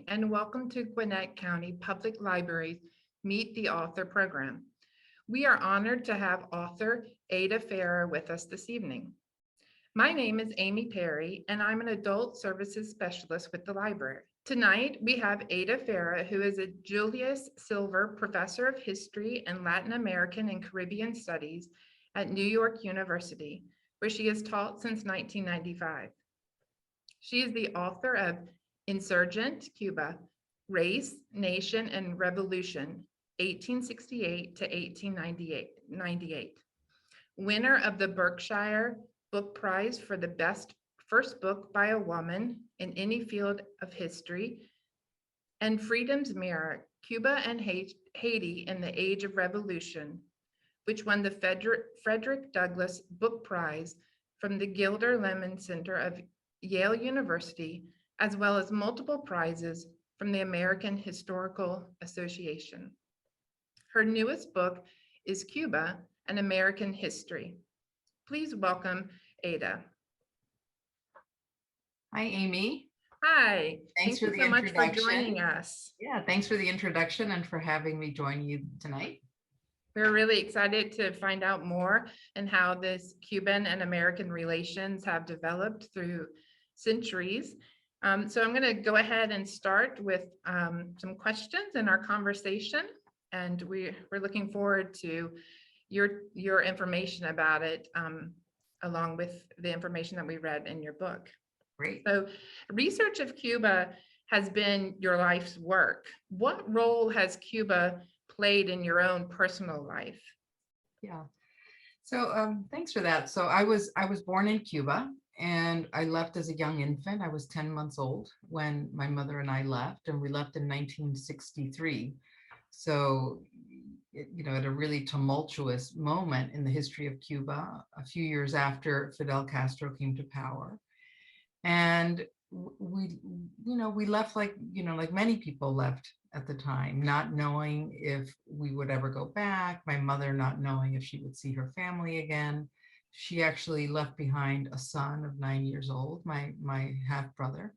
and welcome to Gwinnett County Public Library's Meet the Author program. We are honored to have author Ada Ferrer with us this evening. My name is Amy Perry, and I'm an adult services specialist with the library. Tonight, we have Ada Ferrer, who is a Julius Silver Professor of History and Latin American and Caribbean Studies at New York University, where she has taught since 1995. She is the author of Insurgent Cuba, Race, Nation, and Revolution, 1868 to 1898. Winner of the Berkshire Book Prize for the best first book by a woman in any field of history, and Freedom's Mirror, Cuba and Haiti in the Age of Revolution, which won the Frederick Douglass Book Prize from the Gilder Lehrman Center of Yale University, as well as multiple prizes from the American Historical Association. Her newest book is Cuba, An American History. Please welcome Ada. Hi, Amy. Hi. Thanks Thank for you the so much for introduction. joining us. Yeah, thanks for the introduction and for having me join you tonight. We're really excited to find out more and how this Cuban and American relations have developed through centuries. So I'm going to go ahead and start with some questions in our conversation, and we're looking forward to your information about it, along with the information that we read in your book. Great. So research of Cuba has been your life's work. What role has Cuba played in your own personal life? Yeah. So thanks for that. So I was born in Cuba, and I left as a young infant. I was 10 months old when my mother and I left, and we left in 1963. So, at a really tumultuous moment in the history of Cuba, a few years after Fidel Castro came to power. And we left like many people left at the time, not knowing if we would ever go back, my mother not knowing if she would see her family again. She actually left behind a son of 9 years old, my half brother.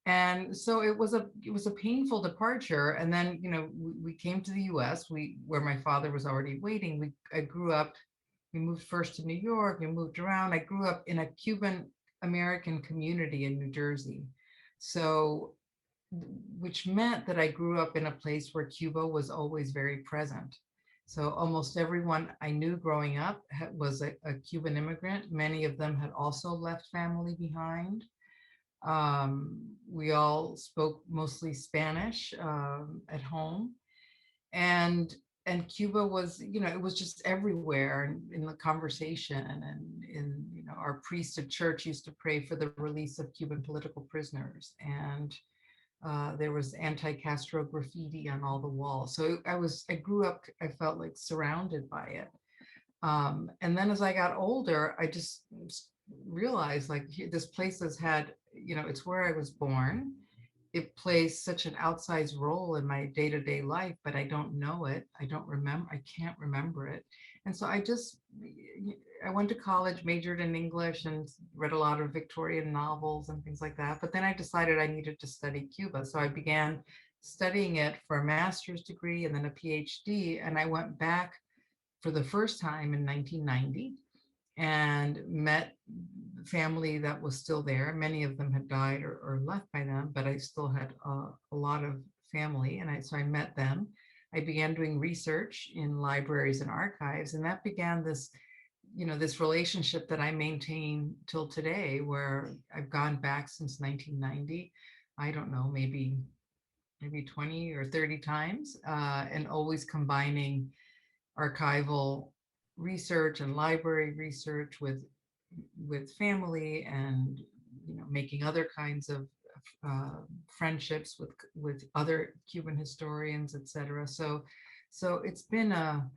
And so it was a painful departure. And then, we came to the US, where my father was already waiting. I grew up, we moved first to New York, we moved around. I grew up in a Cuban American community in New Jersey. So, which meant that I grew up in a place where Cuba was always very present. So almost everyone I knew growing up was a Cuban immigrant. Many of them had also left family behind. We all spoke mostly Spanish at home. And Cuba was, it was just everywhere in the conversation. And our priest at church used to pray for the release of Cuban political prisoners. And there was anti-Castro graffiti on all the walls. So I grew up, I felt like surrounded by it. And then as I got older, I just realized like this place has had, it's where I was born. It plays such an outsized role in my day-to-day life, but I don't know it. I can't remember it. And so I went to college, majored in English, and read a lot of Victorian novels and things like that. But then I decided I needed to study Cuba. So I began studying it for a master's degree and then a PhD. And I went back for the first time in 1990 and met family that was still there. Many of them had died or left by then, but I still had a lot of family. And so I met them. I began doing research in libraries and archives, and that began this, this relationship that I maintain till today, where I've gone back since 1990. I don't know, maybe 20 or 30 times, and always combining archival research and library research with family and making other kinds of friendships with other Cuban historians, etc. So it's been a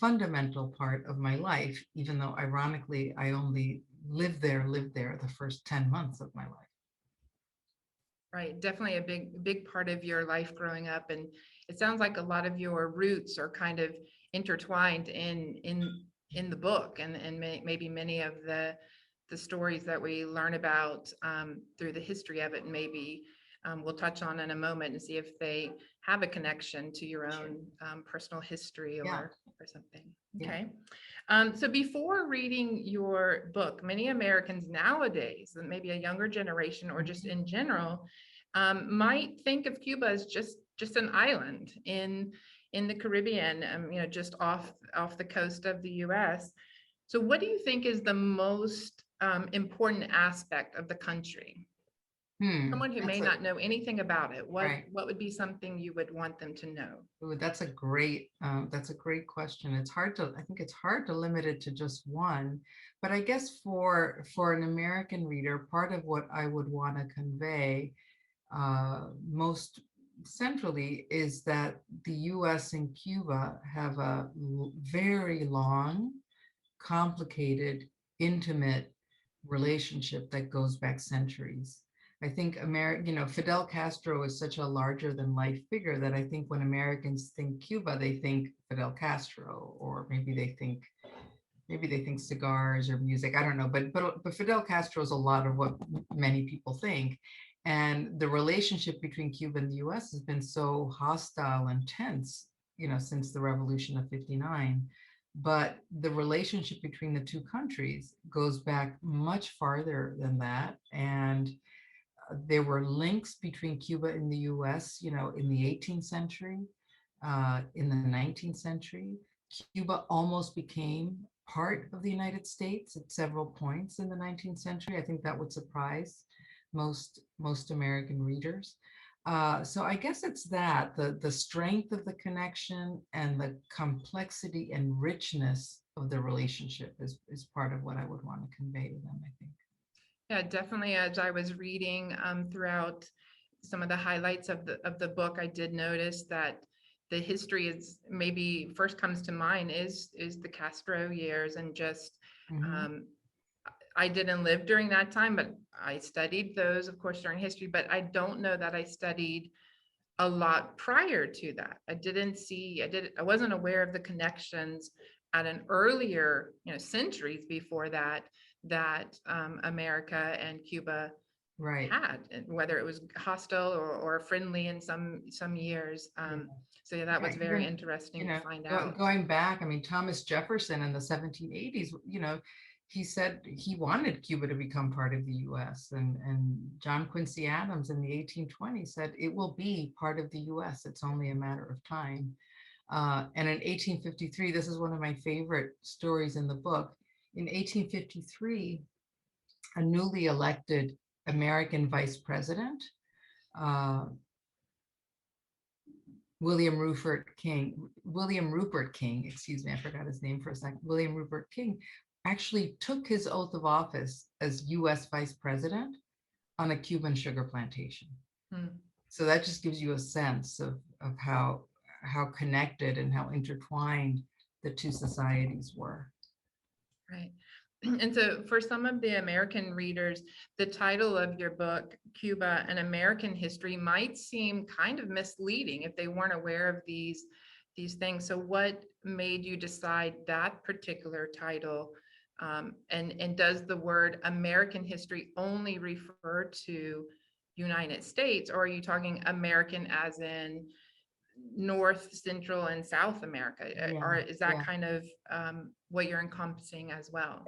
fundamental part of my life, even though ironically I only lived there the first 10 months of my life. Right, definitely a big part of your life growing up, and it sounds like a lot of your roots are kind of intertwined in the book, and maybe many of the stories that we learn about through the history of it maybe we'll touch on in a moment and see if they have a connection to your own personal history Yeah. or something. Yeah. Okay. So before reading your book, many Americans nowadays, and maybe a younger generation or just in general, might think of Cuba as just an island in the Caribbean, just off the coast of the U.S. So what do you think is the most important aspect of the country? Someone who may not know anything about it, Right. what would be something you would want them to know? Ooh, that's a great question. I think it's hard to limit it to just one, but I guess for an American reader, part of what I would want to convey most centrally is that the US and Cuba have a very long, complicated, intimate relationship that goes back centuries. I think Fidel Castro is such a larger than life figure that I think when Americans think Cuba, they think Fidel Castro, or maybe they think cigars or music. I don't know, but Fidel Castro is a lot of what many people think. And the relationship between Cuba and the US has been so hostile and tense, since the revolution of '59. But the relationship between the two countries goes back much farther than that. And there were links between Cuba and the US, in the 18th century, in the 19th century. Cuba almost became part of the United States at several points in the 19th century. I think that would surprise most American readers. So I guess it's that the strength of the connection and the complexity and richness of the relationship is part of what I would want to convey to them, I think. Yeah, definitely. As I was reading throughout some of the highlights of the book, I did notice that the history is maybe first comes to mind is the Castro years, and just I didn't live during that time, but I studied those, of course, during history, but I don't know that I studied a lot prior to that. I wasn't aware of the connections at an earlier, centuries before that America and Cuba had, whether it was hostile or friendly in some years. So yeah, that was very interesting to find out. Going back, I mean, Thomas Jefferson in the 1780s, he said he wanted Cuba to become part of the US, and John Quincy Adams in the 1820s said it will be part of the US. It's only a matter of time. And in 1853, this is one of my favorite stories in the book. In 1853, a newly elected American vice president, William Rupert King, excuse me, I forgot his name for a second. William Rupert King actually took his oath of office as US vice president on a Cuban sugar plantation. So that just gives you a sense of how connected and how intertwined the two societies were. Right. And so for some of the American readers, the title of your book, Cuba, An American History, might seem kind of misleading if they weren't aware of these things. So what made you decide that particular title? And does the word American history only refer to United States, or are you talking American as in North, Central, and South America? Or is that kind of what you're encompassing as well?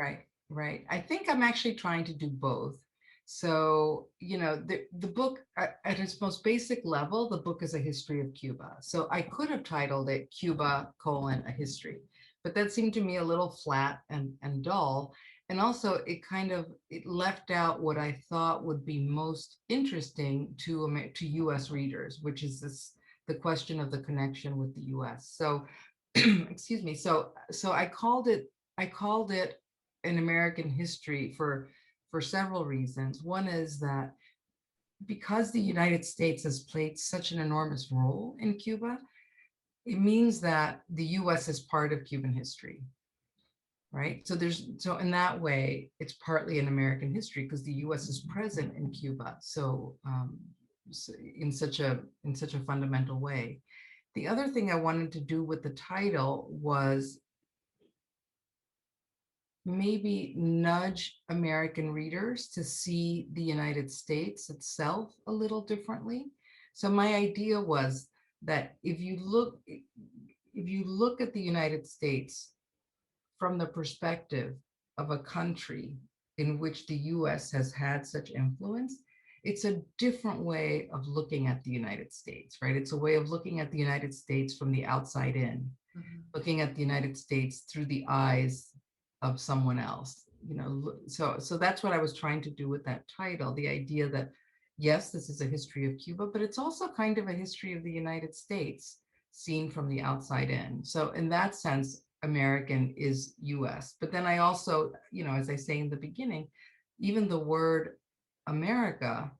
Right. I think I'm actually trying to do both. So, the book at its most basic level, the book is a history of Cuba. So I could have titled it Cuba, a history, but that seemed to me a little flat and dull. And also it left out what I thought would be most interesting to US readers, which is the question of the connection with the US. So, excuse me. So I called it an American history for several reasons. One is that because the United States has played such an enormous role in Cuba, it means that the US is part of Cuban history, right? So in that way, it's partly an American history because the US is present in Cuba. So in such a fundamental way. The other thing I wanted to do with the title was maybe nudge American readers to see the United States itself a little differently. So my idea was that if you look at the United States from the perspective of a country in which the US has had such influence, it's a different way of looking at the United States, right? It's a way of looking at the United States from the outside in, looking at the United States through the eyes of someone else. So that's what I was trying to do with that title, the idea that, yes, this is a history of Cuba, but it's also kind of a history of the United States seen from the outside in. So in that sense, American is US. But then I also, as I say in the beginning, even the word America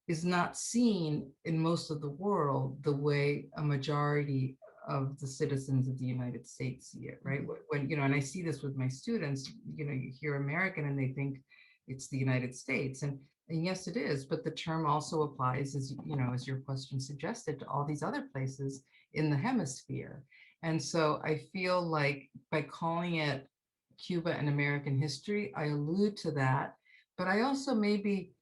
is not seen in most of the world the way a majority of the citizens of the United States see it, right? When, and I see this with my students, you hear American and they think it's the United States. And yes, it is, but the term also applies, as your question suggested, to all these other places in the hemisphere. And so I feel like by calling it Cuba and American history, I allude to that, but I also maybe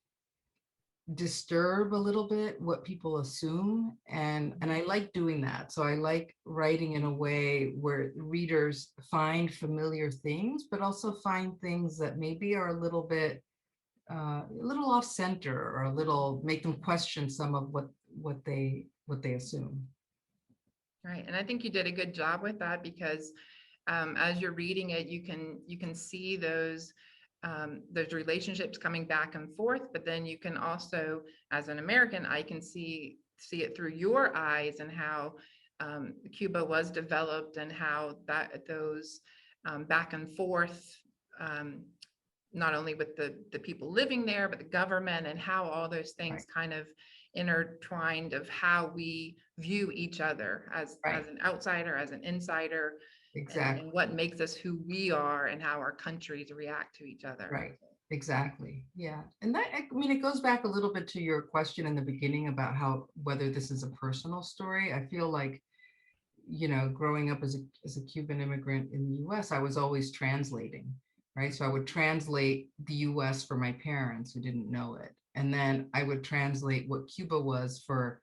disturb a little bit what people assume, and I like doing that. So I like writing in a way where readers find familiar things, but also find things that maybe are a little bit a little off center, or a little make them question some of what they assume. Right, and I think you did a good job with that, because as you're reading it, you can see those relationships coming back and forth, but then you can also, as an American, I can see it through your eyes, and how Cuba was developed, and how those back and forth, not only with the people living there, but the government, and how all those things kind of intertwined of how we view each other as an outsider, as an insider. Exactly. And what makes us who we are, and how our countries react to each other. Right. Exactly. Yeah. And that, I mean, it goes back a little bit to your question in the beginning about whether this is a personal story. I feel like, growing up as a Cuban immigrant in the US, I was always translating, right? So I would translate the US for my parents who didn't know it. And then I would translate what Cuba was for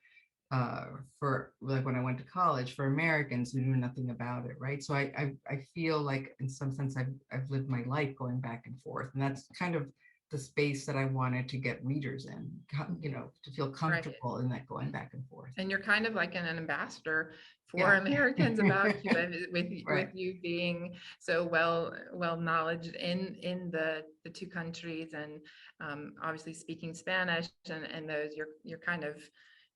like when I went to college, for Americans who knew nothing about it, right? So I feel like in some sense I've lived my life going back and forth, and that's kind of the space that I wanted to get readers in, to feel comfortable in that going back and forth. And you're kind of like an ambassador for Americans about Cuba, with you being so well knowledged in the two countries, and obviously speaking Spanish, and those you're kind of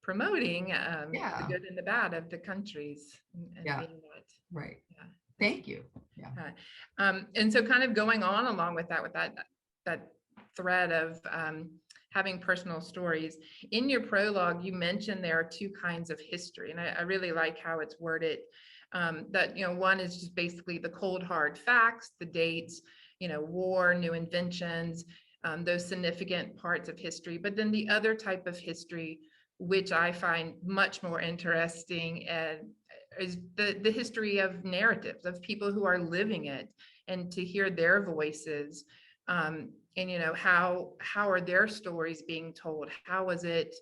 promoting the good and the bad of the countries, and being that. Right. Yeah. Thank you. Yeah. And so kind of going on along with that thread of having personal stories. In your prologue, you mentioned there are two kinds of history, and I really like how it's worded. That one is just basically the cold hard facts, the dates, war, new inventions, those significant parts of history. But then the other type of history, which I find much more interesting, and is the history of narratives, of people who are living it, and to hear their voices, and how are their stories being told? How is it,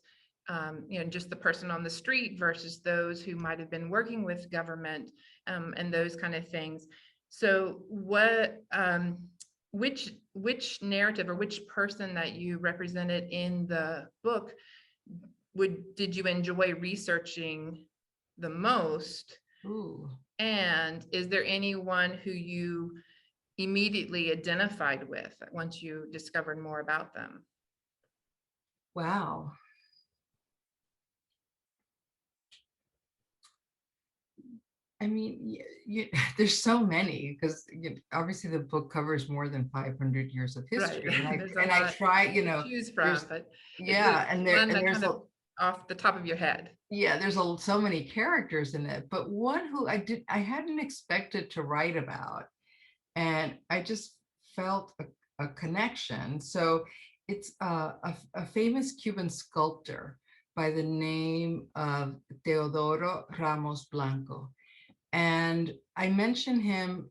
just the person on the street versus those who might have been working with government, and those kind of things. So which narrative, or which person that you represented in the book did you enjoy researching the most? Ooh. And is there anyone who you immediately identified with once you discovered more about them? Wow. I mean, there's so many, because obviously the book covers more than 500 years of history, right. and I try, choose from, but there's off the top of your head. Yeah, there's so many characters in it, but one who I hadn't expected to write about, and I just felt a connection. So it's a famous Cuban sculptor by the name of Teodoro Ramos Blanco. And I mention him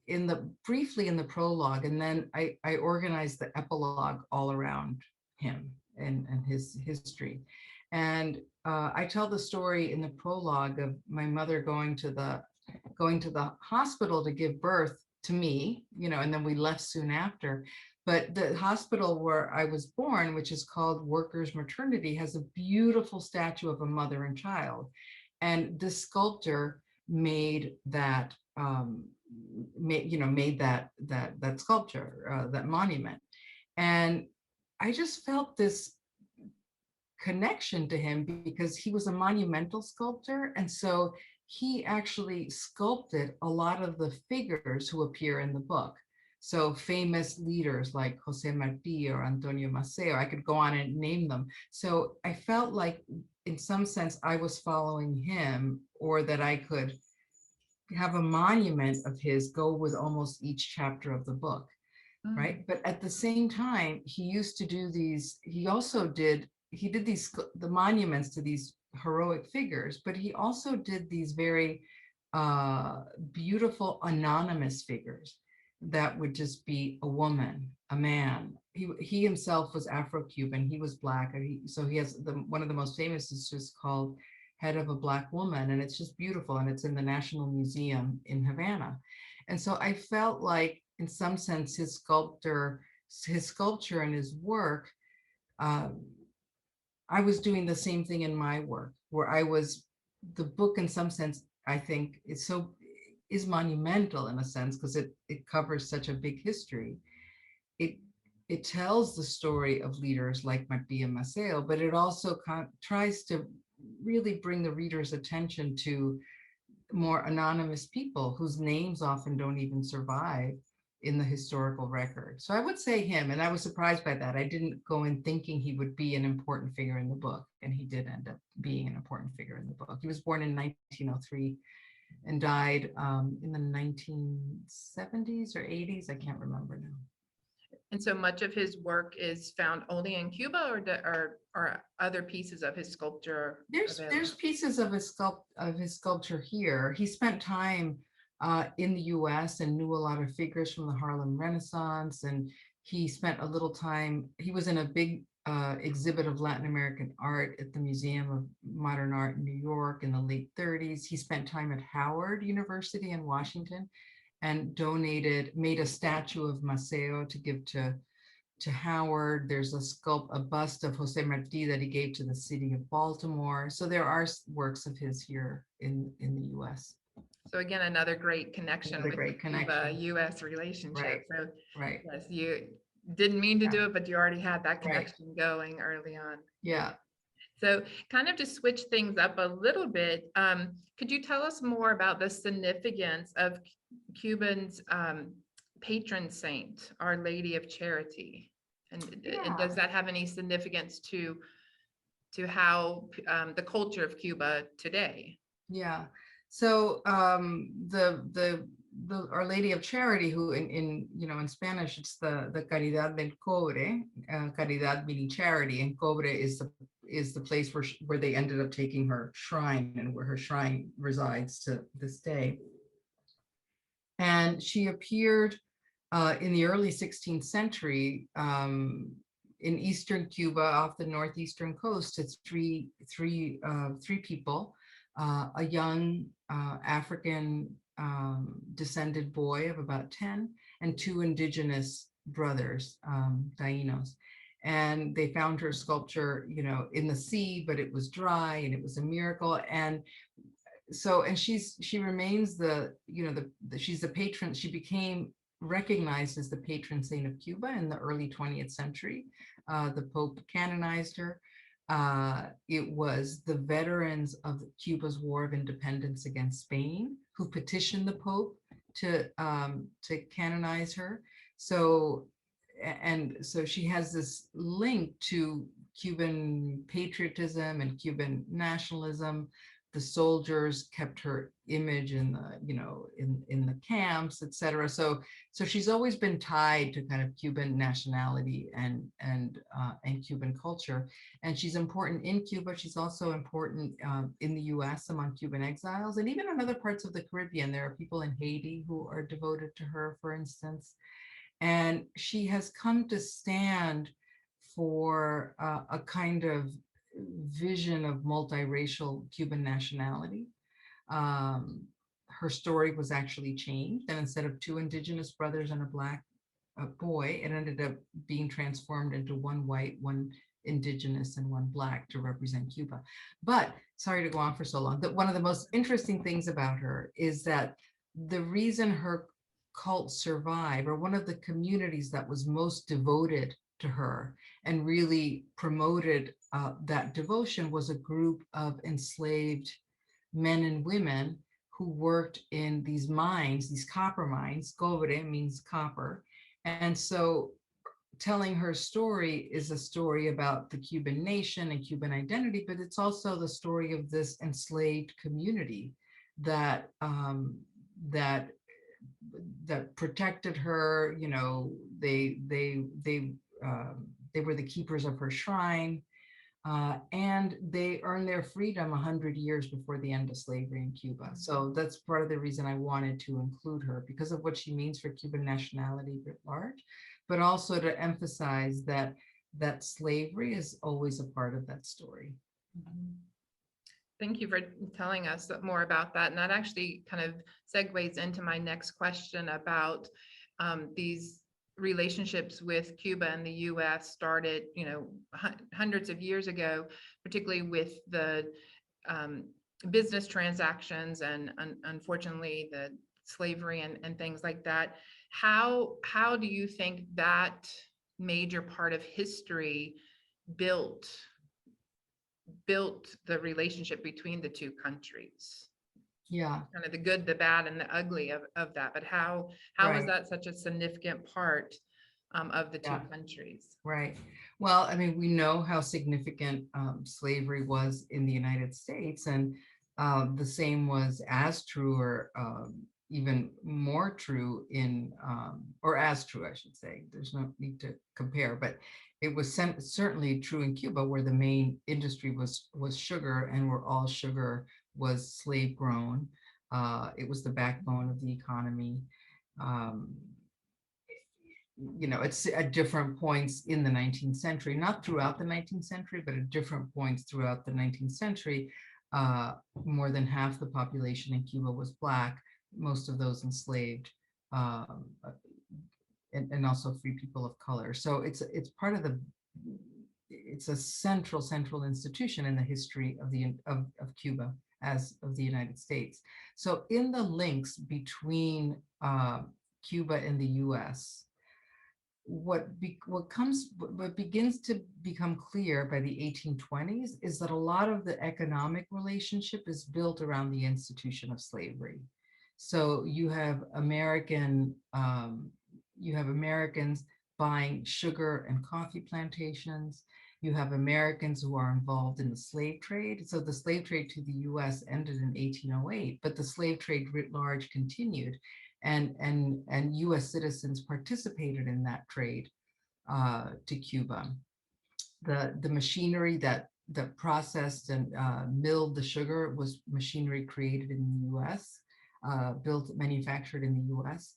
briefly in the prologue, and then I organized the epilogue all around him and his history. And I tell the story in the prologue of my mother going to the hospital to give birth to me, and then we left soon after. But the hospital where I was born, which is called Workers Maternity, has a beautiful statue of a mother and child. And this sculptor made that made that sculpture, that monument. And I just felt this connection to him because he was a monumental sculptor, and so he actually sculpted a lot of the figures who appear in the book. So famous leaders like Jose Marti or Antonio Maceo, I could go on and name them. So I felt like in some sense I was following him, or that I could have a monument of his go with almost each chapter of the book, right? But at the same time, he used to do these, he did the monuments to these heroic figures, but he also did these very beautiful anonymous figures that would just be a woman, a man. He himself was Afro-Cuban, he was Black, so he has one of the most famous is just called Head of a Black Woman, and it's just beautiful, and it's in the National Museum in Havana. And so I felt like, in some sense, his sculpture and his work, I was doing the same thing in my work, where the book in some sense, I think is monumental in a sense, because it covers such a big history. It tells the story of leaders like Martí and Maceo, but it also tries to really bring the reader's attention to more anonymous people whose names often don't even survive in the historical record. So I would say him, and I was surprised by that. I didn't go in thinking he would be an important figure in the book, and he did end up being an important figure in the book. He was born in 1903 and died in the 1970s or 80s. I can't remember now. And so much of his work is found only in Cuba, or other pieces of his sculpture? There's pieces of his sculpture here. He spent time in the U.S. and knew a lot of figures from the Harlem Renaissance, and he spent a little time. He was in a big exhibit of Latin American art at the Museum of Modern Art in New York in the late 30s. He spent time at Howard University in Washington, and made a statue of Maceo to give to Howard. There's a bust of Jose Marti that he gave to the city of Baltimore. So there are works of his here in the U.S. So again, another great connection with the Cuba-U.S. relationship. Right. So Right. yes, you didn't mean to do it, but you already had that connection going early on. Yeah. So kind of to switch things up a little bit, could you tell us more about the significance of Cubans' patron saint, Our Lady of Charity? And does that have any significance to how the culture of Cuba today? Yeah. So the Our Lady of Charity, who in Spanish it's the Caridad del Cobre, Caridad meaning charity, and Cobre is the place where they ended up taking her shrine, and where her shrine resides to this day. And she appeared in the early 16th century in eastern Cuba, off the northeastern coast. It's three people, a young African descended boy of about 10, and two indigenous brothers, Taínos. And they found her sculpture, in the sea, but it was dry, and it was a miracle. And so, and she remains she's the patron. She became recognized as the patron saint of Cuba in the early 20th century. The Pope canonized her. It was the veterans of Cuba's War of Independence against Spain who petitioned the Pope to canonize her. So she has this link to Cuban patriotism and Cuban nationalism. the soldiers kept her image in the, in the camps, etc. So she's always been tied to kind of Cuban nationality and Cuban culture, and she's important in Cuba. She's also important in the U.S. among Cuban exiles, and even in other parts of the Caribbean. There are people in Haiti who are devoted to her, for instance, and she has come to stand for a kind of vision of multiracial Cuban nationality. Her story was actually changed, and instead of two indigenous brothers and a black boy, it ended up being transformed into one white, one indigenous, and one black to represent Cuba. But sorry to go on for so long, that one of the most interesting things about her is that the reason her cult survived, or one of the communities that was most devoted to her and really promoted that devotion, was a group of enslaved men and women who worked in these mines, these copper mines. Cobre means copper. And so telling her story is a story about the Cuban nation and Cuban identity, but it's also the story of this enslaved community that that protected her. They were the keepers of her shrine, and they earned their freedom 100 years before the end of slavery in Cuba. So that's part of the reason I wanted to include her, because of what she means for Cuban nationality writ large, but also to emphasize that slavery is always a part of that story. Thank you for telling us more about that. And that actually kind of segues into my next question about these relationships with Cuba and the US started, hundreds of years ago, particularly with the business transactions and unfortunately the slavery and things like that. How do you think that major part of history built the relationship between the two countries? Yeah, kind of the good, the bad, and the ugly of that. But how right. is that such a significant part of the two countries? Right. Well, I mean, we know how significant slavery was in the United States, and the same was as true, or even more true in, or as true, I should say. There's no need to compare, but it was certainly true in Cuba, where the main industry was sugar, and where all sugar was slave grown. It was the backbone of the economy. It's at different points in the 19th century, not throughout the 19th century, but at different points throughout the 19th century, more than half the population in Cuba was Black, most of those enslaved, and also free people of color. So it's part of it's a central institution in the history of Cuba, as of the United States. So in the links between Cuba and the US, what begins to become clear by the 1820s is that a lot of the economic relationship is built around the institution of slavery. So you have Americans buying sugar and coffee plantations. You have Americans who are involved in the slave trade. So the slave trade to the US ended in 1808, but the slave trade writ large continued. And US citizens participated in that trade to Cuba. The machinery that processed and milled the sugar was machinery created in the US, manufactured in the US.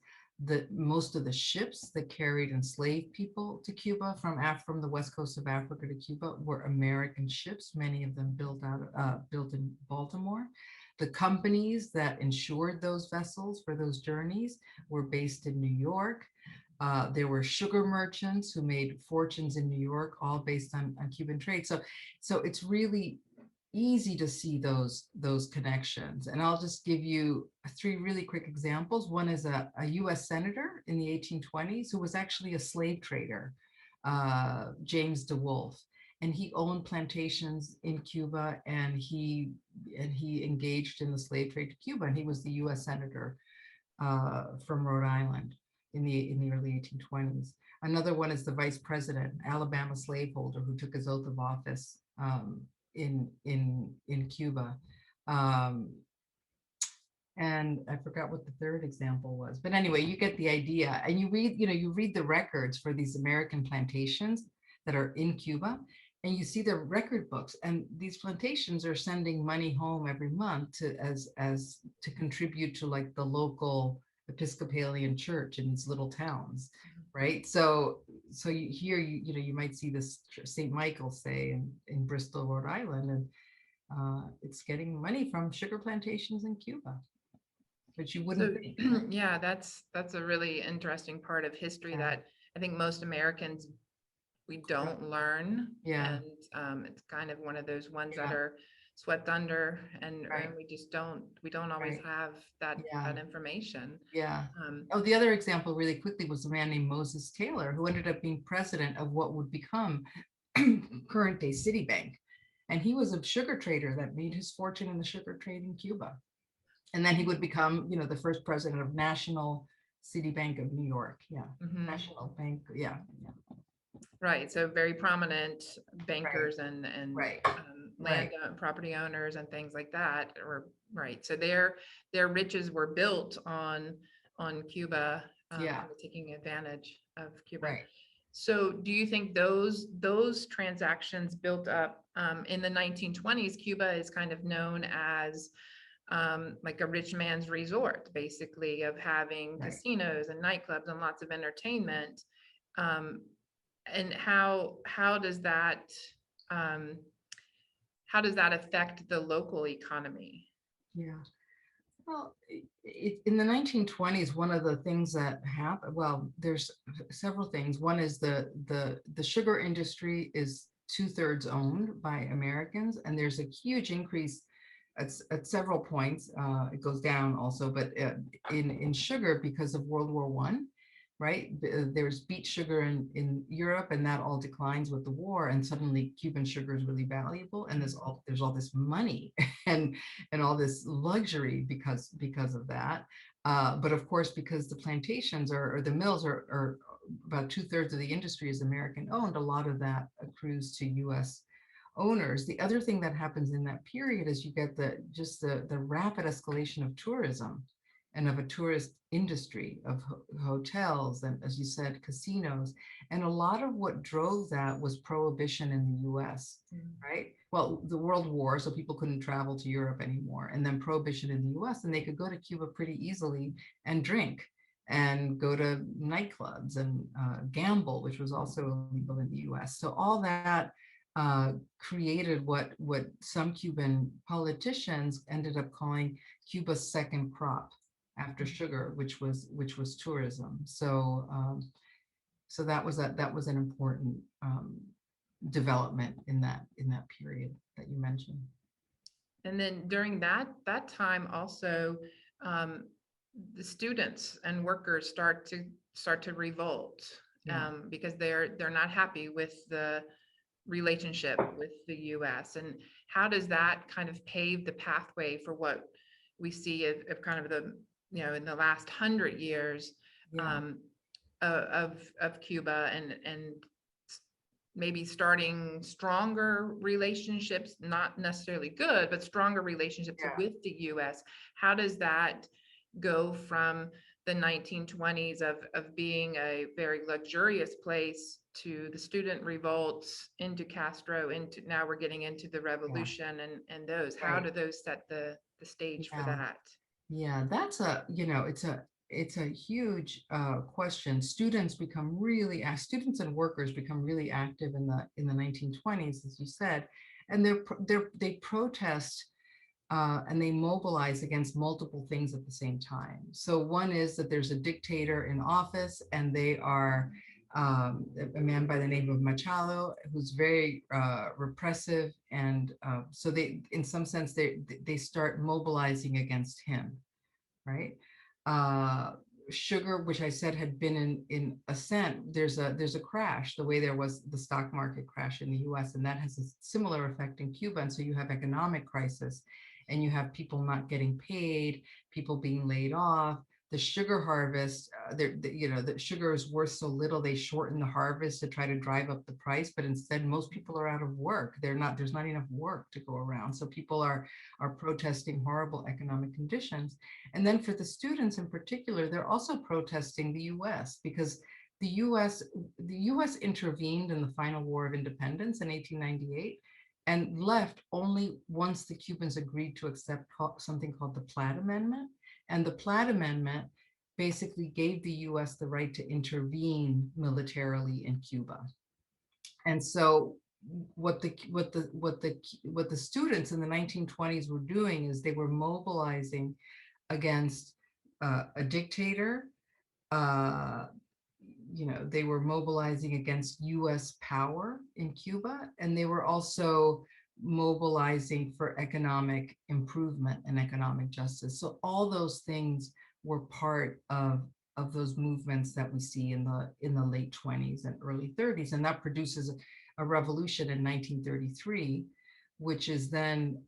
Most of the ships that carried enslaved people to Cuba from the west coast of Africa to Cuba were American ships, many of them built in Baltimore. The companies that insured those vessels for those journeys were based in New York. There were sugar merchants who made fortunes in New York, all based on Cuban trade. So it's really easy to see those connections. And I'll just give you three really quick examples. One is a US senator in the 1820s who was actually a slave trader, James DeWolf. And he owned plantations in Cuba, and he engaged in the slave trade to Cuba. And he was the U.S. senator from Rhode Island in the early 1820s. Another one is the vice president, Alabama slaveholder, who took his oath of office in Cuba. Um, and I forgot what the third example was, but anyway, you get the idea. And you read the records for these American plantations that are in Cuba, and you see the record books, and these plantations are sending money home every month as to contribute to like the local Episcopalian church in these little towns, right? So you might see this St. Michael, say, in Bristol, Rhode Island, and it's getting money from sugar plantations in Cuba, which you wouldn't So, think. yeah, that's a really interesting part of history Yeah. that I think most Americans, we don't learn. Yeah. And it's kind of one of those ones that Yeah. are swept under, and Right. we don't always Right. have that Yeah. information. Yeah. Um, Oh, the other example really quickly was a man named Moses Taylor, who ended up being president of what would become current day Citibank. And he was a sugar trader that made his fortune in the sugar trade in Cuba. And then he would become, the first president of National Citibank of New York. Yeah. mhm. National Bank. Yeah. Yeah. Right, so very prominent bankers and Right. land Right. property owners and things like that, or right. So their riches were built on Cuba, Yeah. kind of taking advantage of Cuba. Right. So do you think those transactions built up in the 1920s? Cuba is kind of known as like a rich man's resort, basically, of having Right. casinos and nightclubs and lots of entertainment. Um, and um, how does that affect the local economy? Yeah. Well, in the 1920s, one of the things that happened, well, there's several things. One is the sugar industry is 2/3 owned by Americans, and there's a huge increase at several points. It goes down also, but in sugar because of World War I, right? There's beet sugar in Europe, and that all declines with the war, and suddenly Cuban sugar is really valuable, and there's all this money and all this luxury because of that. But of course, because the plantations or the mills are about 2/3 of the industry is American owned, a lot of that accrues to U.S. owners. The other thing that happens in that period is you get the rapid escalation of tourism and of a tourist industry of hotels and, as you said, casinos. And a lot of what drove that was prohibition in the US, right? Well, the World War, so people couldn't travel to Europe anymore, and then prohibition in the US, and they could go to Cuba pretty easily and drink and go to nightclubs and gamble, which was also illegal in the US. So all that created what some Cuban politicians ended up calling Cuba's second crop after sugar, which was tourism. So that was an important development in that period that you mentioned. And then during that time also, the students and workers start to revolt, because they're not happy with the relationship with the US. And how does that kind of pave the pathway for what we see of kind of the, in the last 100 years of Cuba, and maybe starting stronger relationships, not necessarily good, but stronger relationships with the US? How does that go from the 1920s of being a very luxurious place to the student revolts, into Castro, into now we're getting into the revolution and those? How do those set the stage for that? Yeah, that's it's a huge question. Students and workers become really active in the 1920s, as you said, and they protest and they mobilize against multiple things at the same time. So one is that there's a dictator in office, and they are a man by the name of Machado, who's very repressive, and so they, in some sense, they start mobilizing against him, right? Sugar, which I said had been in ascent, there's a crash, the way there was the stock market crash in the US, and that has a similar effect in Cuba. And so you have economic crisis, and you have people not getting paid, people being laid off, the sugar harvest, the sugar is worth so little, they shorten the harvest to try to drive up the price, but instead most people are out of work. There's not enough work to go around. So people are protesting horrible economic conditions. And then for the students in particular, they're also protesting the US, because the US intervened in the final War of Independence in 1898 and left only once the Cubans agreed to accept something called the Platt Amendment. And the Platt Amendment basically gave the US the right to intervene militarily in Cuba. And so what the students in the 1920s were doing is they were mobilizing against a dictator. They were mobilizing against US power in Cuba, and they were also mobilizing for economic improvement and economic justice. So all those things were part of those movements that we see in the late 20s and early 30s. And that produces a revolution in 1933, which is then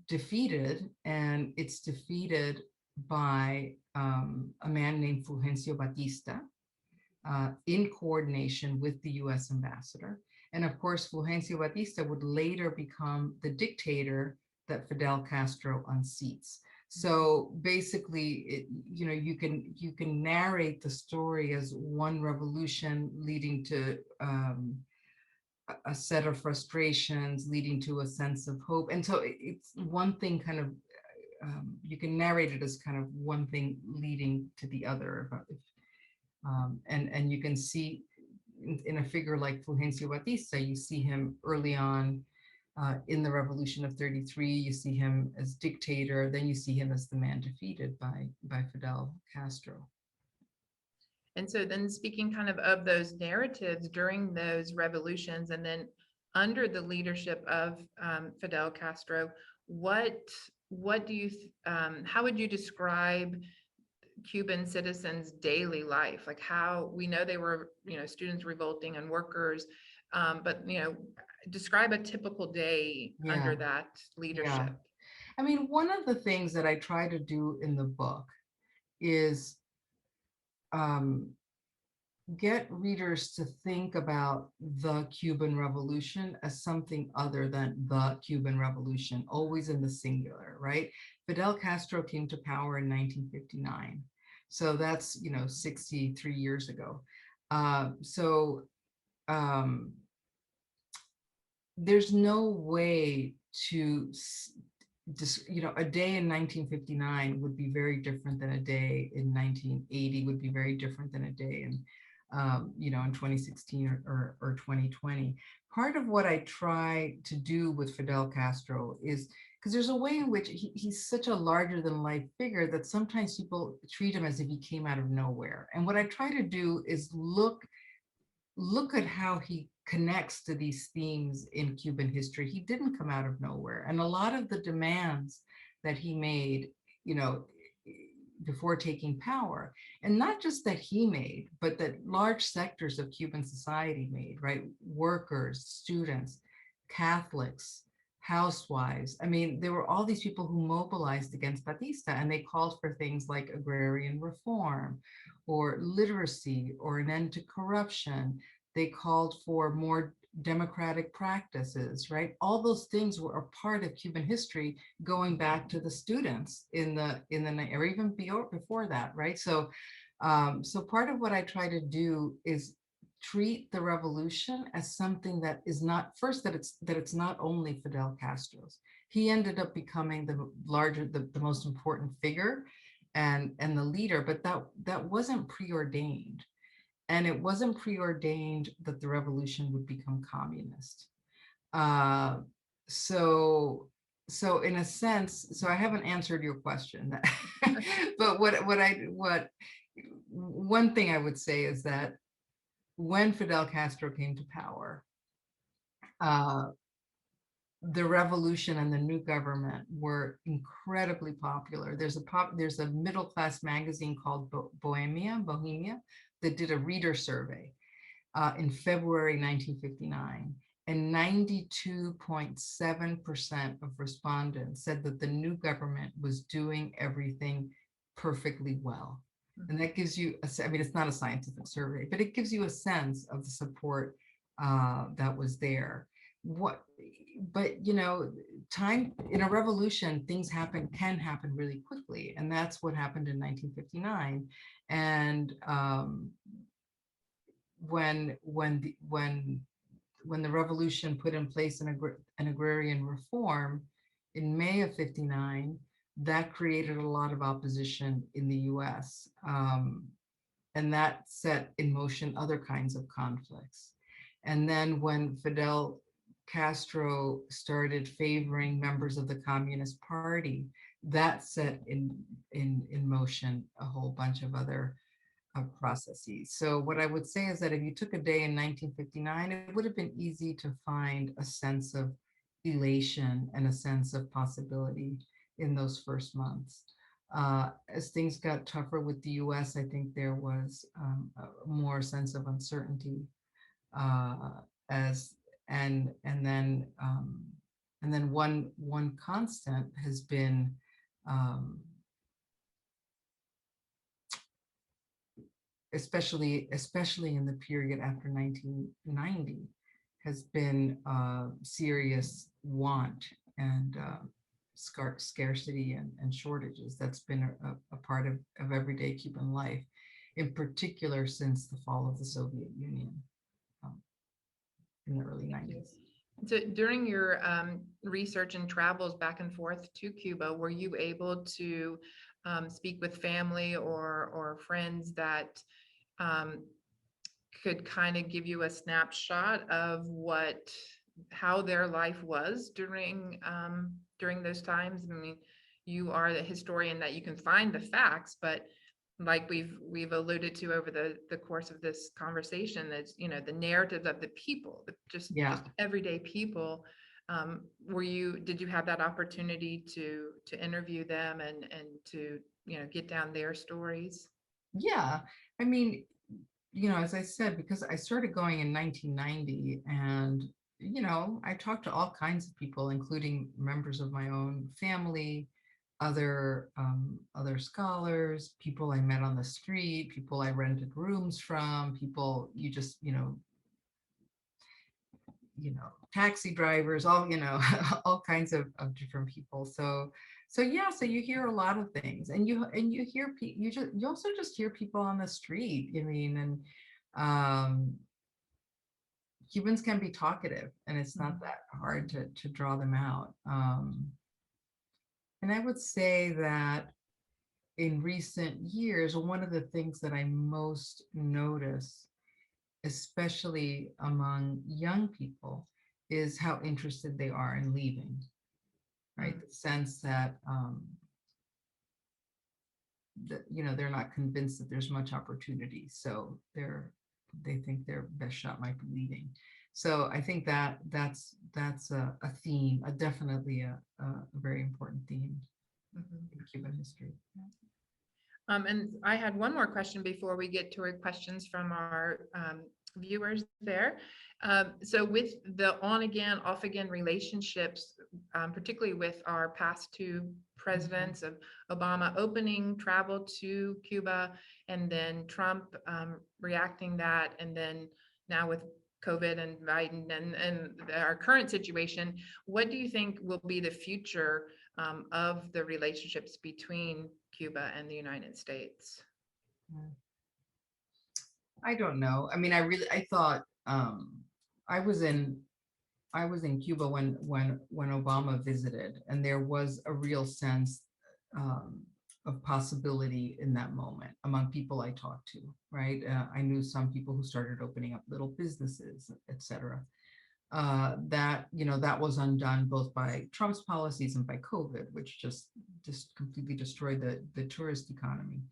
defeated, and it's defeated by a man named Fulgencio Batista, in coordination with the US ambassador. And of course, Fulgencio Batista would later become the dictator that Fidel Castro unseats. So basically, you can narrate the story as one revolution leading to a set of frustrations, leading to a sense of hope. And so it's one thing kind of, you can narrate it as kind of one thing leading to the other. And you can see in a figure like Fulgencio Batista, you see him early on in the Revolution of 33, you see him as dictator, then you see him as the man defeated by Fidel Castro. And so then speaking kind of those narratives during those revolutions, and then under the leadership of Fidel Castro, what do you, how would you describe Cuban citizens' daily life? Like, how we know they were, students revolting and workers, but, describe a typical day under that leadership. Yeah. I mean, one of the things that I try to do in the book is get readers to think about the Cuban Revolution as something other than the Cuban Revolution, always in the singular, right? Fidel Castro came to power in 1959. So that's, 63 years ago. There's no way to, a day in 1959 would be very different than a day in 1980, would be very different than a day in, in 2016 or 2020. Part of what I try to do with Fidel Castro is, because there's a way in which he's such a larger than life figure that sometimes people treat him as if he came out of nowhere. And what I try to do is look at how he connects to these themes in Cuban history. He didn't come out of nowhere. And a lot of the demands that he made, before taking power, and not just that he made, but that large sectors of Cuban society made, right? Workers, students, Catholics, housewives. I mean, there were all these people who mobilized against Batista, and they called for things like agrarian reform or literacy or an end to corruption. They called for more democratic practices, right? All those things were a part of Cuban history going back to the students in the or even before that, right? So part of what I try to do is treat the revolution as something that is not, first, that it's not only Fidel Castro's. He ended up becoming the most important figure and the leader, but that wasn't preordained. And it wasn't preordained that the revolution would become communist. So in a sense, so I haven't answered your question, but one thing I would say is that when Fidel Castro came to power, the revolution and the new government were incredibly popular. There's a middle-class magazine called Bohemia, that did a reader survey in February 1959, and 92.7% of respondents said that the new government was doing everything perfectly well. And that gives you, I mean, it's not a scientific survey, but it gives you a sense of the support that was there. But you know, time in a revolution, things can happen really quickly, and that's what happened in 1959. And when the revolution put in place an agrarian reform in May of 59, that created a lot of opposition in the US. And that set in motion other kinds of conflicts. And then when Fidel Castro started favoring members of the Communist Party, that set in motion a whole bunch of other processes. So what I would say is that if you took a day in 1959, it would have been easy to find a sense of elation and a sense of possibility in those first months. As things got tougher with the US, I think there was a more sense of uncertainty as and then one constant has been especially in the period after 1990 has been serious want and scarcity and shortages. That's been a part of everyday Cuban life, in particular since the fall of the Soviet Union in the early 90s. So during your research and travels back and forth to Cuba, were you able to speak with family or friends that could kind of give you a snapshot of how their life was during those times? I mean, you are the historian that you can find the facts, but like we've alluded to over the course of this conversation, that's, you know, the narratives of the people, just everyday people. Did you have that opportunity to interview them and to, you know, get down their stories? Yeah, I mean, you know, as I said, because I started going in 1990, and you know, I talked to all kinds of people, including members of my own family, other scholars, people I met on the street, people I rented rooms from, people you just, you know, taxi drivers, all, you know, all kinds of different people. So yeah, so you hear a lot of things, and you hear you also just hear people on the street. I mean, and Cubans can be talkative, and it's not that hard to draw them out. And I would say that in recent years, one of the things that I most notice, especially among young people, is how interested they are in leaving, right? The sense that, you know, they're not convinced that there's much opportunity, so they think their best shot might be leaving. So I think that's a theme, definitely a very important theme in Cuban history. And I had one more question before we get to our questions from our viewers there. So with the on again, off again relationships, particularly with our past two presidents of Obama opening travel to Cuba, and then Trump reacting that, and then now with COVID and Biden and our current situation, what do you think will be the future of the relationships between Cuba and the United States? I don't know. I mean, I thought I was in Cuba when Obama visited, and there was a real sense of possibility in that moment among people I talked to, right? I knew some people who started opening up little businesses, etc. That, you know, that was undone both by Trump's policies and by COVID, which just completely destroyed the tourist economy.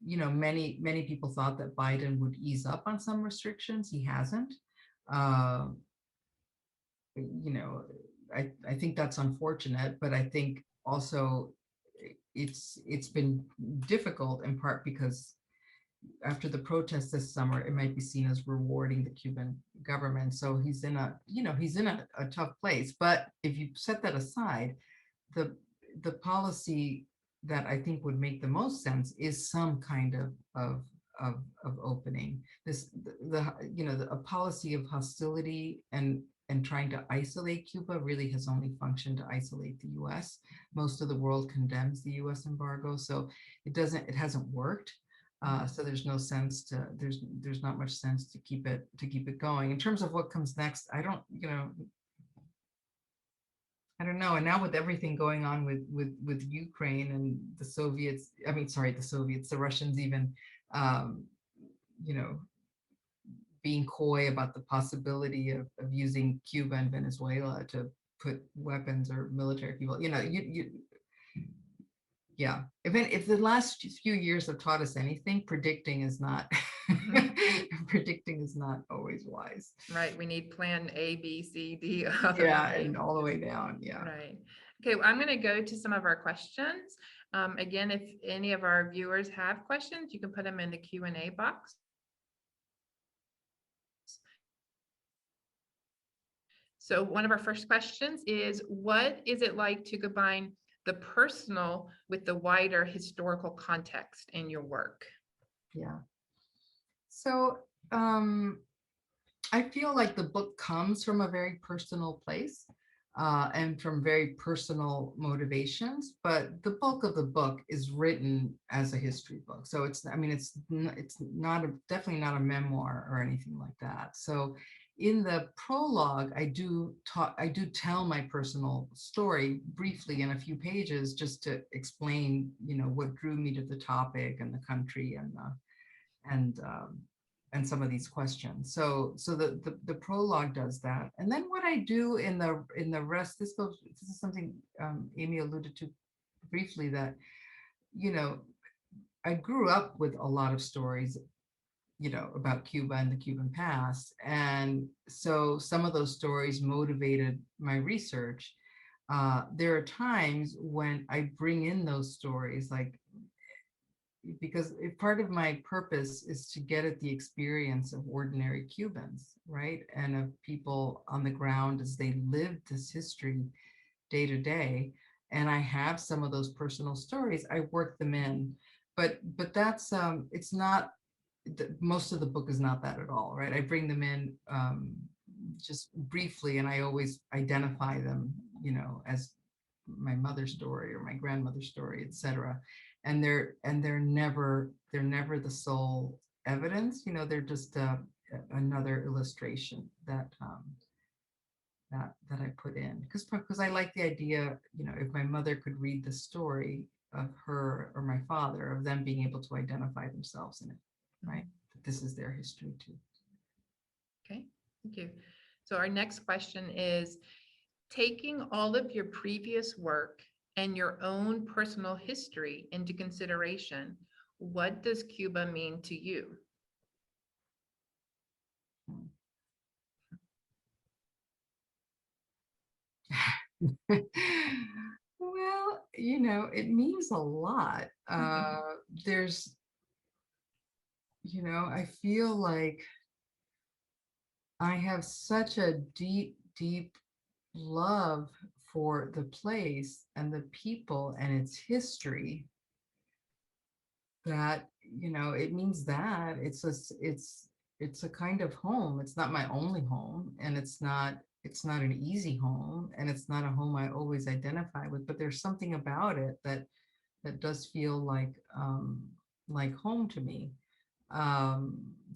You know, many people thought that Biden would ease up on some restrictions. He hasn't. You know, I think that's unfortunate, but I think also it's been difficult in part because after the protests this summer, it might be seen as rewarding the Cuban government. So he's in a tough place. But if you set that aside, the policy that I think would make the most sense is some kind of opening. A policy of hostility and trying to isolate Cuba really has only functioned to isolate the U.S. Most of the world condemns the U.S. embargo, so it hasn't worked. So there's no sense to there's not much sense to keep it going. In terms of what comes next, I don't know. And now with everything going on with Ukraine and the Soviets, the Russians even, being coy about the possibility of using Cuba and Venezuela to put weapons or military people, yeah. If the last few years have taught us anything, predicting is not predicting is not always wise. Right. We need plan A, B, C, D. Yeah, and all the way down. Yeah. Right. Okay, well, I'm going to go to some of our questions. Again, if any of our viewers have questions, you can put them in the Q&A box. So one of our first questions is, what is it like to combine the personal with the wider historical context in your work? Yeah. So I feel like the book comes from a very personal place and from very personal motivations, but the bulk of the book is written as a history book. So it's definitely not a memoir or anything like that. So in the prologue, I do tell my personal story briefly in a few pages, just to explain, what drew me to the topic and the country and some of these questions. So the prologue does that. And then what I do in the rest, this is something Amy alluded to briefly, that, I grew up with a lot of stories, about Cuba and the Cuban past. And so some of those stories motivated my research. There are times when I bring in those stories, because part of my purpose is to get at the experience of ordinary Cubans, right? And of people on the ground as they live this history day to day. And I have some of those personal stories. I work them in, but that's it's not. Most of the book is not that at all, right? I bring them in just briefly, and I always identify them, as my mother's story or my grandmother's story, etc. And they're never the sole evidence. They're just another illustration that I put in, because I like the idea, if my mother could read the story of her or my father, of them being able to identify themselves in it, right? This is their history too. Okay, thank you. So our next question is, taking all of your previous work and your own personal history into consideration, what does Cuba mean to you? Well, it means a lot. There's, I feel like I have such a deep, deep love for the place and the people and its history that, it means that it's a kind of home. It's not my only home, and it's not an easy home, and it's not a home I always identify with, but there's something about it that does feel like home to me.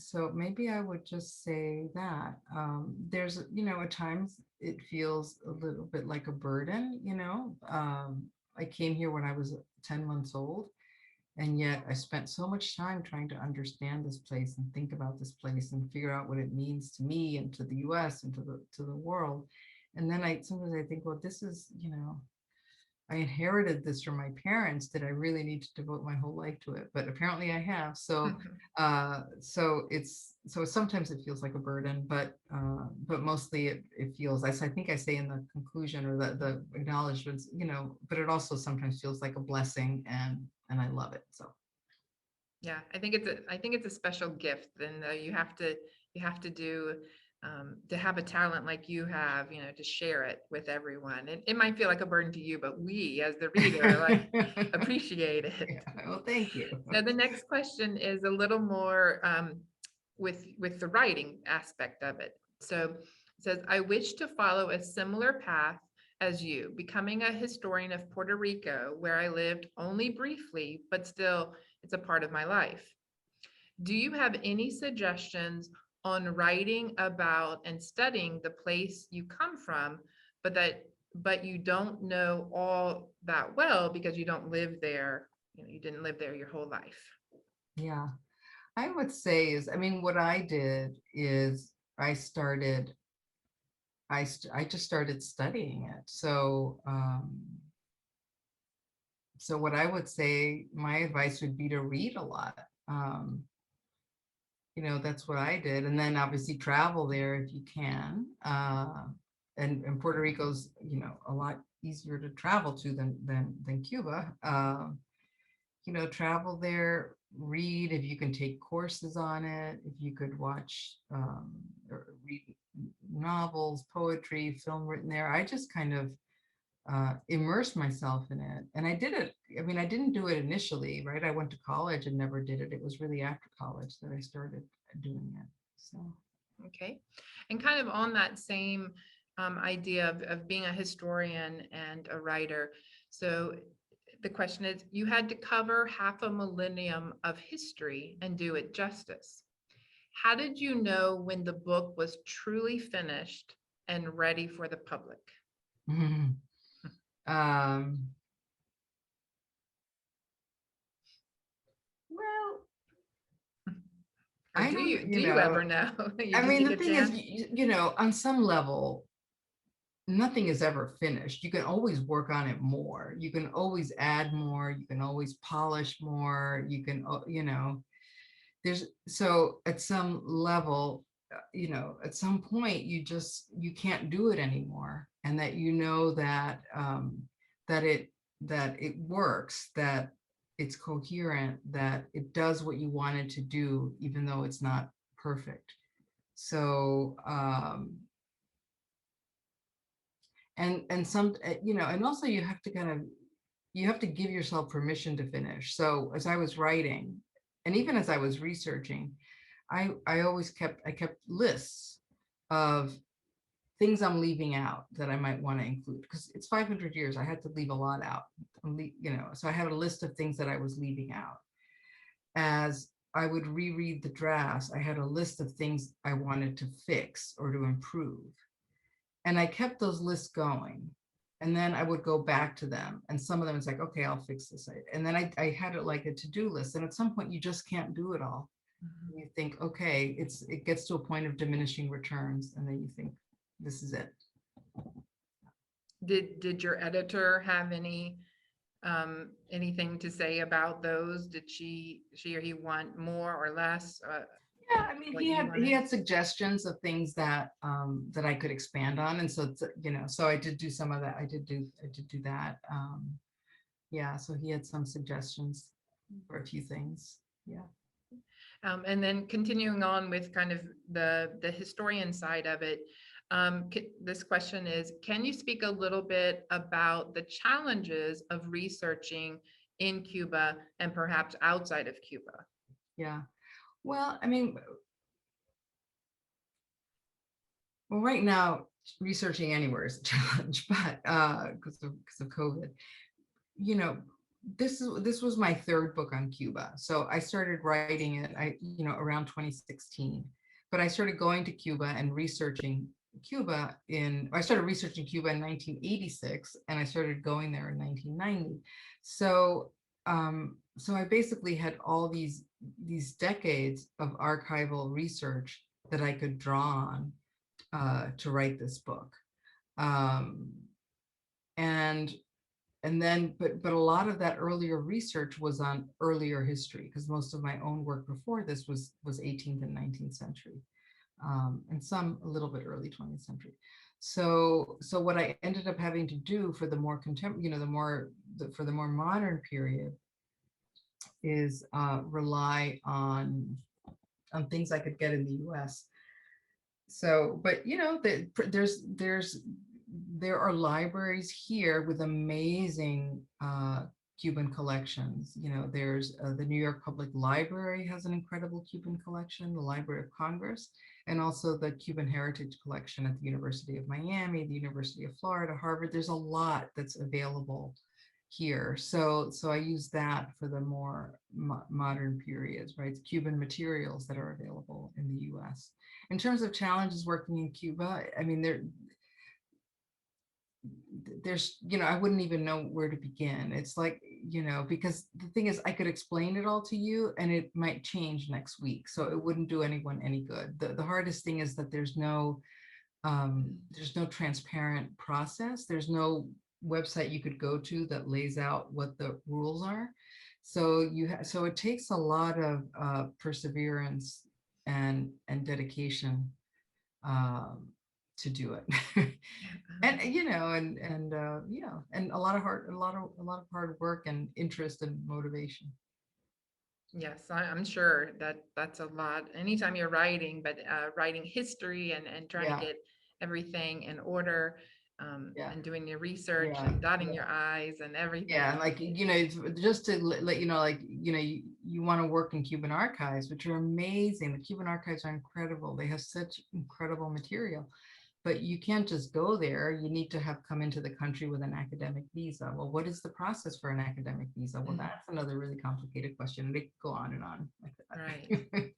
So maybe I would just say that there's, at times it feels a little bit like a burden. I came here when I was 10 months old, and yet I spent so much time trying to understand this place and think about this place and figure out what it means to me and to the US and to the world. And then sometimes I think, well, this is, I inherited this from my parents. Did I really need to devote my whole life to it? But apparently I have. So so sometimes it feels like a burden, but mostly it feels, I think I say in the conclusion or the acknowledgements, but it also sometimes feels like a blessing, and I love it. So yeah, I think it's a special gift, and you have to do to have a talent like you have, to share it with everyone. It might feel like a burden to you, but we as the reader appreciate it. Yeah, well, thank you. So the next question is a little more with the writing aspect of it. So it says, I wish to follow a similar path as you, becoming a historian of Puerto Rico, where I lived only briefly, but still it's a part of my life. Do you have any suggestions on writing about and studying the place you come from, but you don't know all that well because you don't live there, you didn't live there your whole life? Yeah, I would say is, I mean, what I did is I started, I just started studying it. So what I would say, my advice would be to read a lot. Um, that's what I did. And then obviously travel there if you can. And Puerto Rico's, a lot easier to travel to than Cuba. Travel there, read if you can take courses on it, if you could watch or read novels, poetry, film written there. I just kind of immersed myself in it. And I did it. I mean, I didn't do it initially, right? I went to college and never did it. It was really after college that I started doing it. So. Okay. And kind of on that same idea of being a historian and a writer. So the question is, you had to cover half a millennium of history and do it justice. How did you know when the book was truly finished and ready for the public? Well, Or I do don't, you ever know? I mean, the take a thing is, chance? on some level, nothing is ever finished. You can always work on it more. You can always add more. You can always polish more. You can, so at some level, at some point, you can't do it anymore. And that, that it works, that it's coherent, that it does what you want it to do, even though it's not perfect. So, and some, and also you have to you have to give yourself permission to finish. So as I was writing, and even as I was researching, I kept lists of things I'm leaving out that I might want to include, because it's 500 years. I had to leave a lot out, so I had a list of things that I was leaving out. As I would reread the drafts, I had a list of things I wanted to fix or to improve. And I kept those lists going. And then I would go back to them. And some of them, it's like, okay, I'll fix this. And then I had it like a to-do list. And at some point, you just can't do it all. Mm-hmm. You think, okay, it gets to a point of diminishing returns. And then you think, this is it. Did your editor have anything to say about those? Did she or he want more or less? Yeah, I mean, he had suggestions of things that that I could expand on, and so so I did do some of that. I did do that. Yeah, so he had some suggestions for a few things. Yeah. And then continuing on with kind of the historian side of it, this question is, can you speak a little bit about the challenges of researching in Cuba and perhaps outside of Cuba? Yeah. Well, I mean, right now, researching anywhere is a challenge, but because of COVID, this was my third book on Cuba. So I started writing it, around 2016, but I started going to Cuba and researching I started researching Cuba in 1986, and I started going there in 1990. So I basically had all these decades of archival research that I could draw on to write this book. And then, but a lot of that earlier research was on earlier history, because most of my own work before this was 18th and 19th century, and some a little bit early 20th century. So what I ended up having to do for the more contemporary, for the more modern period, is rely on things I could get in the U.S. So, but there are libraries here with amazing Cuban collections. There's the New York Public Library has an incredible Cuban collection, the Library of Congress, and also the Cuban Heritage Collection at the University of Miami, the University of Florida, Harvard. There's a lot that's available here. So I use that for the more modern periods, right? It's Cuban materials that are available in the US. In terms of challenges working in Cuba, I mean, there's, I wouldn't even know where to begin. It's like, because the thing is, I could explain it all to you and it might change next week. So it wouldn't do anyone any good. The hardest thing is that there's no transparent process. There's no website you could go to that lays out what the rules are. So so it takes a lot of perseverance and dedication to do it. And and a lot of hard work and interest and motivation. Yes, I'm sure that that's a lot. Anytime you're writing, but writing history and trying to Yeah, get everything in order, yeah, and doing your research yeah, and dotting yeah. your I's and Yeah, and everything. like, just to let you know, like, you want to work in Cuban archives, which are amazing. The Cuban archives are incredible. They have such incredible material, but you can't just go there. You need to have come into the country with an academic visa. Well, what is the process for an academic visa? Well, Mhm. that's another really complicated question. And they could go on and on like Right. that.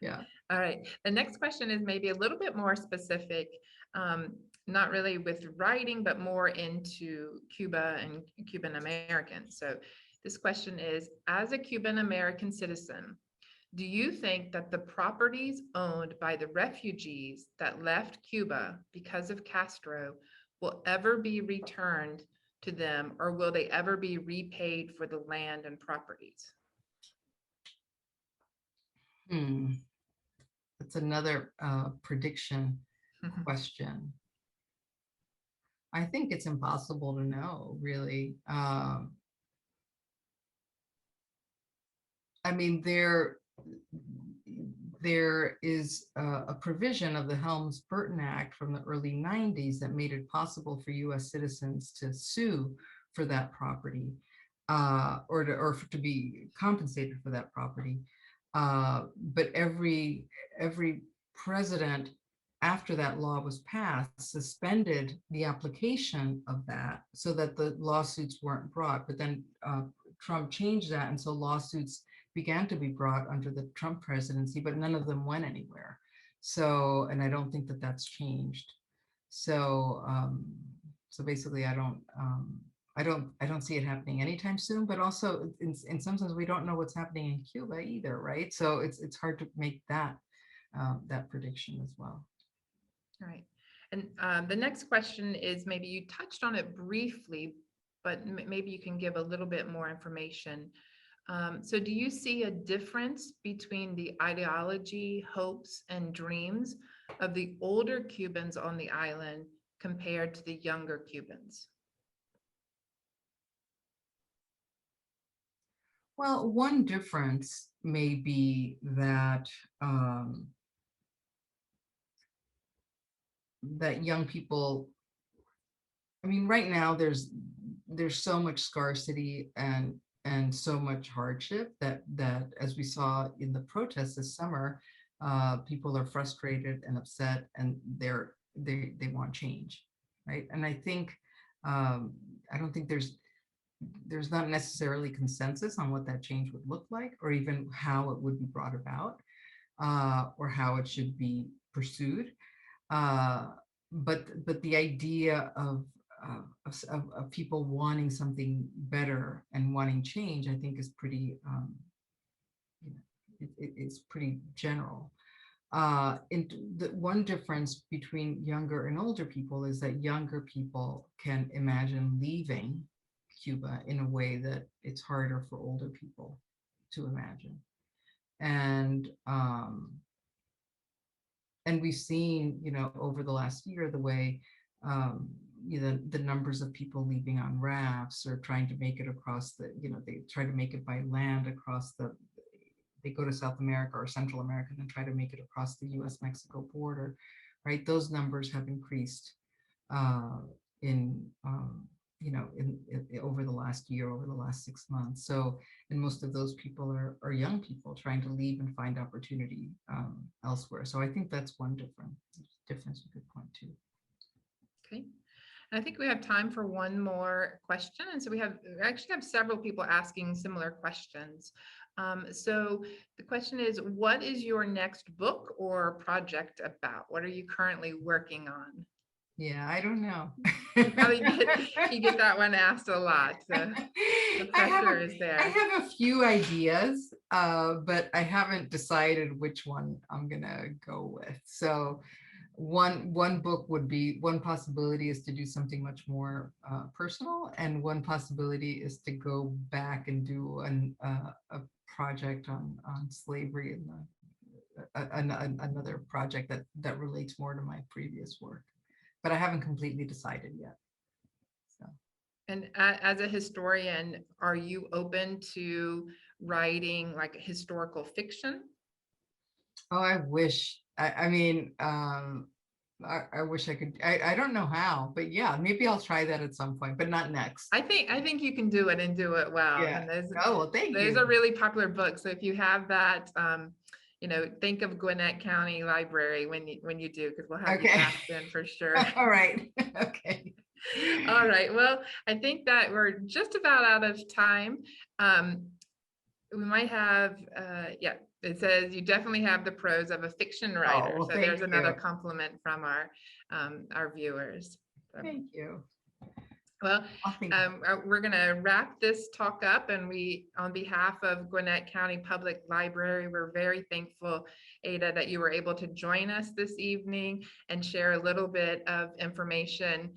Yeah. All right. The next question is maybe a little bit more specific, not really with writing, but more into Cuba and Cuban Americans. So this question is, as a Cuban American citizen, do you think that the properties owned by the refugees that left Cuba because of Castro will ever be returned to them, or will they ever be repaid for the land and properties? Hmm. That's another prediction question. I think it's impossible to know, really. I mean, there is a provision of the Helms-Burton Act from the early 90s that made it possible for US citizens to sue for that property, or to be compensated for that property. But every president after that law was passed suspended the application of that so that the lawsuits weren't brought. But then Trump changed that, and so lawsuits began to be brought under the Trump presidency, but none of them went anywhere. So, and I don't think that that's changed. So, so basically, I don't see it happening anytime soon. But also, in some sense, we don't know what's happening in Cuba either, right? So it's hard to make that that prediction as well. All right. And the next question is, maybe you touched on it briefly, but maybe you can give a little bit more information. So do you see a difference between the ideology, hopes, and dreams of the older Cubans on the island compared to the younger Cubans? Well, one difference may be that that young people, I mean, right now there's so much scarcity and so much hardship that as we saw in the protests this summer, people are frustrated and upset, and they want change, right? And I think I don't think there's not necessarily consensus on what that change would look like, or even how it would be brought about, or how it should be pursued. Uh, but the idea of people wanting something better and wanting change, I think, is pretty it's pretty general. And the one difference between younger and older people is that younger people can imagine leaving Cuba in a way that it's harder for older people to imagine. And we've seen, over the last year, the way the numbers of people leaving on rafts or trying to make it across they try to make it by land across they go to South America or Central America and then try to make it across the US-Mexico border, right? Those numbers have increased in over the last year, over the last 6 months. So, and most of those people are young people trying to leave and find opportunity elsewhere. So I think that's one difference we could point to. Okay. I think we have time for one more question. And so we actually have several people asking similar questions. So the question is, what is your next book or project about? What are you currently working on? Yeah, I don't know. You get that one asked a lot. The pressure is there. I have a few ideas, but I haven't decided which one I'm gonna go with. So one book would be, one possibility is to do something much more personal, and one possibility is to go back and do a project on slavery, and another project that relates more to my previous work. But I haven't completely decided yet. So. And as a historian, are you open to writing like historical fiction? Oh, I wish. I mean, I wish I could. I don't know how, but yeah, maybe I'll try that at some point, but not next. I think you can do it and do it well. Yeah. And there's Thank you. There's a really popular book. So if you have that, think of Gwinnett County Library when you do, because we'll have you asked in for sure. All right. Okay. All right. Well, I think that we're just about out of time. We might have, it says you definitely have the prose of a fiction writer. Well, so there's another compliment from our viewers. So. Thank you. Well, we're going to wrap this talk up, and on behalf of Gwinnett County Public Library, we're very thankful, Ada, that you were able to join us this evening and share a little bit of information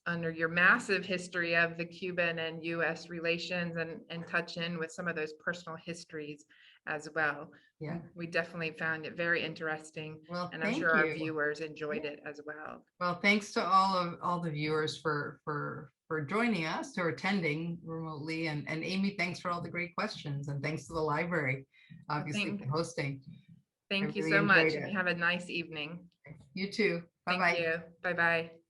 under your massive history of the Cuban and U.S. relations, and touch in with some of those personal histories as well. Yeah, we definitely found it very interesting. Well, and I'm sure our viewers enjoyed it as well. Well, thanks to all the viewers for joining us, or attending remotely, and Amy, thanks for all the great questions, and thanks to the library, obviously, for hosting. Thank you so much, and have a nice evening. You too. Bye-bye. Thank you. Bye-bye.